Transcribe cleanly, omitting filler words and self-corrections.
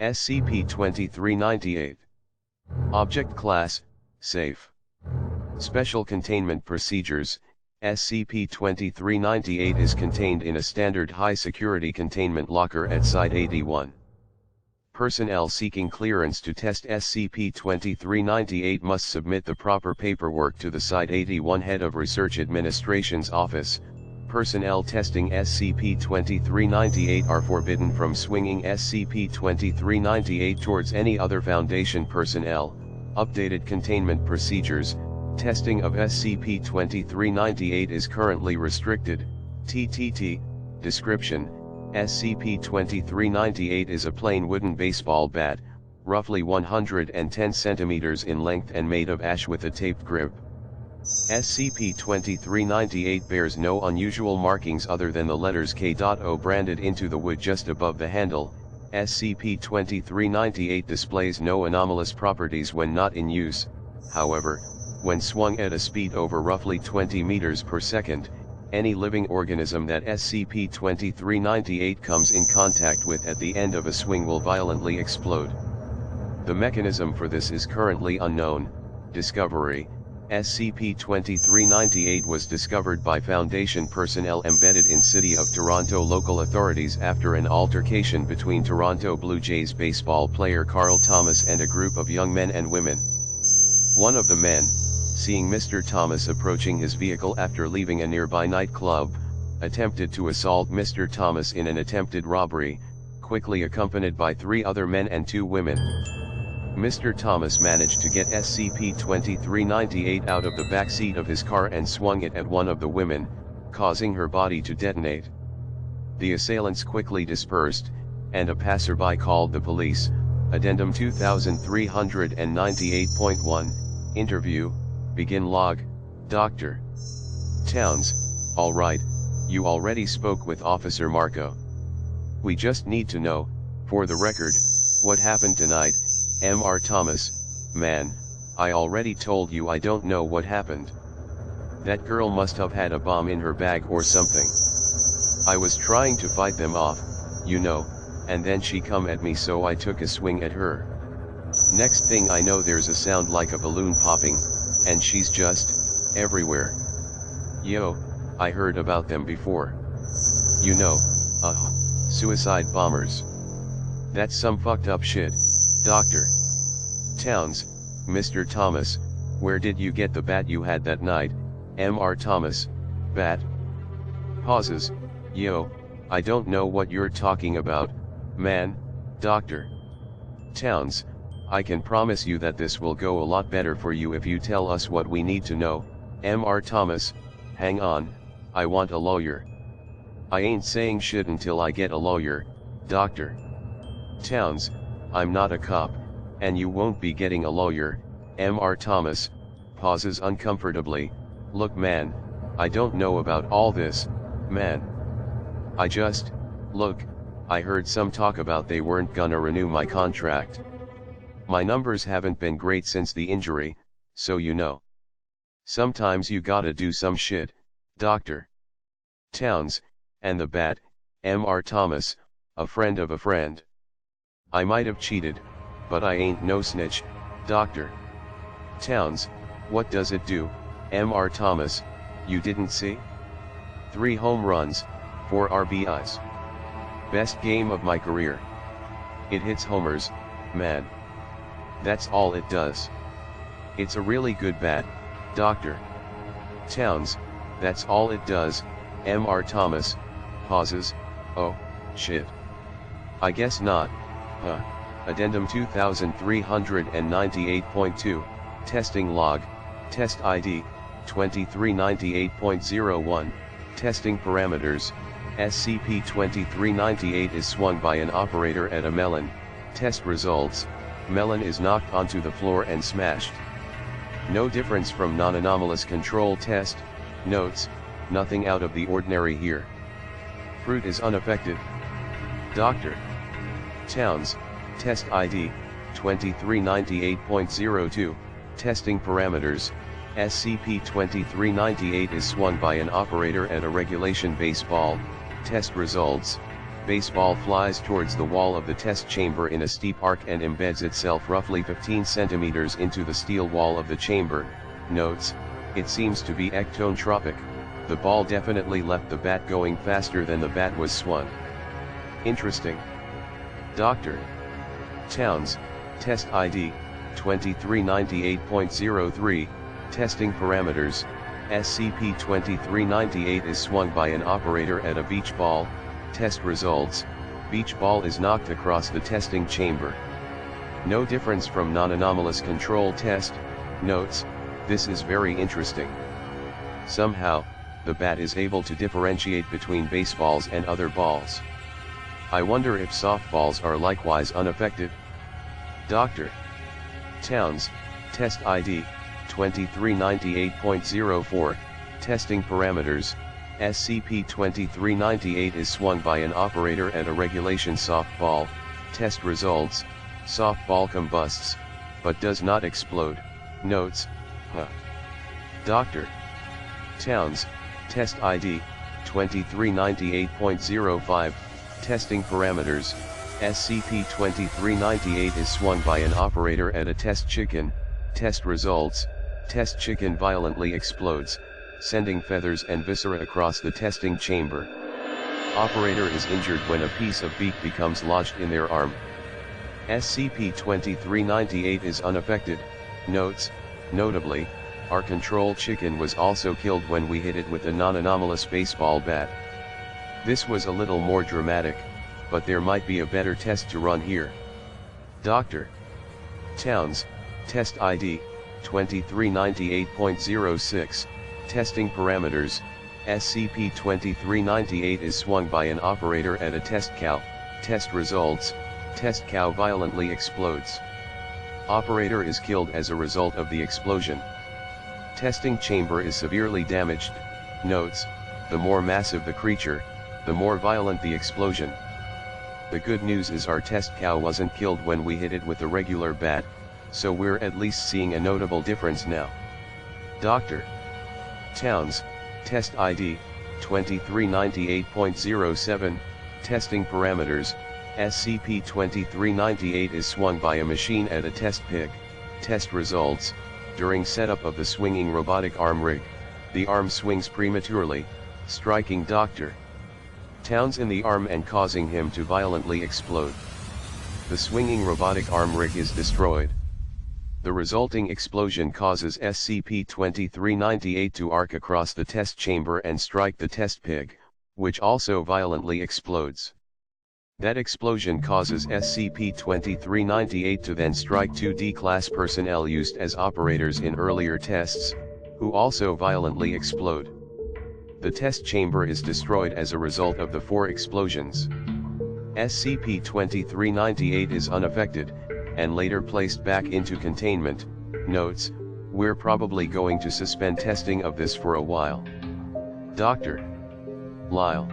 SCP-2398. Object Class, Safe. Special Containment Procedures. SCP-2398 is contained in a standard high-security containment locker at Site-81. Personnel seeking clearance to test SCP-2398 must submit the proper paperwork to the Site-81 Head of Research Administration's office. Personnel testing SCP-2398 are forbidden from swinging SCP-2398 towards any other Foundation personnel. Updated containment procedures. Testing of SCP-2398 is currently restricted. Ttt Description. SCP-2398 is a plain wooden baseball bat, roughly 110 centimeters in length and made of ash with a taped grip. SCP-2398 bears no unusual markings other than the letters K.O branded into the wood just above the handle. SCP-2398 displays no anomalous properties when not in use. However, when swung at a speed over roughly 20 meters per second, any living organism that SCP-2398 comes in contact with at the end of a swing will violently explode. The mechanism for this is currently unknown. Discovery. SCP-2398 was discovered by Foundation personnel embedded in City of Toronto local authorities after an altercation between Toronto Blue Jays baseball player Carl Thomas and a group of young men and women. One of the men, seeing Mr. Thomas approaching his vehicle after leaving a nearby nightclub, attempted to assault Mr. Thomas in an attempted robbery, quickly accompanied by 3 other men and 2 women. Mr. Thomas managed to get SCP-2398 out of the back seat of his car and swung it at one of the women, causing her body to detonate. The assailants quickly dispersed, and a passerby called the police. Addendum 2398.1, Interview, Begin Log, Dr. Towns, all right, you already spoke with Officer Marco. We just need to know, for the record, what happened tonight. Mr. Thomas, man, I already told you I don't know what happened. That girl must have had a bomb in her bag or something. I was trying to fight them off, you know, and then she come at me so I took a swing at her. Next thing I know there's a sound like a balloon popping, and she's just everywhere. Yo, I heard about them before. You know, suicide bombers. That's some fucked up shit. Dr. Towns, Mr. Thomas, where did you get the bat you had that night? Mr. Thomas, bat? Pauses. Yo, I don't know what you're talking about, man. Dr. Towns, I can promise you that this will go a lot better for you if you tell us what we need to know. Mr. Thomas, hang on, I want a lawyer. I ain't saying shit until I get a lawyer, Dr. Towns, I'm not a cop, and you won't be getting a lawyer. Mr. Thomas, pauses uncomfortably. Look man, I don't know about all this, man. Look, I heard some talk about they weren't gonna renew my contract. My numbers haven't been great since the injury, so you know. Sometimes you gotta do some shit, Dr. Towns, and the bat, Mr. Thomas, a friend of a friend. I might have cheated, but I ain't no snitch, Dr. Towns, what does it do? Mr. Thomas, you didn't see? 3 home runs, 4 RBIs. Best game of my career. It hits homers, man. That's all it does. It's a really good bat, Dr. Towns, that's all it does. Mr. Thomas, pauses, oh, shit. I guess not. Addendum 2398.2, Testing Log, Test ID, 2398.01, Testing Parameters, SCP-2398 is swung by an operator at a melon. Test results, melon is knocked onto the floor and smashed. No difference from non-anomalous control test. Notes, nothing out of the ordinary here. Fruit is unaffected. Dr. Towns, Test ID, 2398.02, Testing Parameters, SCP-2398 is swung by an operator at a regulation baseball. Test results, baseball flies towards the wall of the test chamber in a steep arc and embeds itself roughly 15 centimeters into the steel wall of the chamber. Notes, it seems to be ectonotropic. The ball definitely left the bat going faster than the bat was swung. Interesting. Dr. Towns, test ID, 2398.03, testing parameters, SCP-2398 is swung by an operator at a beach ball. Test results, beach ball is knocked across the testing chamber. No difference from non-anomalous control test. Notes, this is very interesting. Somehow, the bat is able to differentiate between baseballs and other balls. I wonder if softballs are likewise unaffected. Dr. Towns, test ID, 2398.04, testing parameters, SCP-2398 is swung by an operator at a regulation softball. Test results, softball combusts, but does not explode. Notes, Dr. Towns, test ID, 2398.05, testing parameters, SCP-2398 is swung by an operator at a test chicken. Test results, test chicken violently explodes, sending feathers and viscera across the testing chamber. Operator is injured when a piece of beak becomes lodged in their arm. SCP-2398 is unaffected. Notes, notably, our control chicken was also killed when we hit it with a non-anomalous baseball bat. This was a little more dramatic, but there might be a better test to run here. Dr. Towns, test ID, 2398.06, testing parameters, SCP-2398 is swung by an operator at a test cow. Test results, test cow violently explodes. Operator is killed as a result of the explosion. Testing chamber is severely damaged. Notes, the more massive the creature, the more violent the explosion. The good news is our test cow wasn't killed when we hit it with a regular bat, so we're at least seeing a notable difference now. Dr. Towns, test ID, 2398.07, testing parameters, SCP-2398 is swung by a machine at a test pig. Test results, during setup of the swinging robotic arm rig, the arm swings prematurely, striking Dr. Towns in the arm and causing him to violently explode. The swinging robotic arm rig is destroyed. The resulting explosion causes SCP-2398 to arc across the test chamber and strike the test pig, which also violently explodes. That explosion causes SCP-2398 to then strike 2 D-Class personnel used as operators in earlier tests, who also violently explode. The test chamber is destroyed as a result of the 4 explosions. SCP-2398 is unaffected, and later placed back into containment. Notes, we're probably going to suspend testing of this for a while. Dr. Lyle.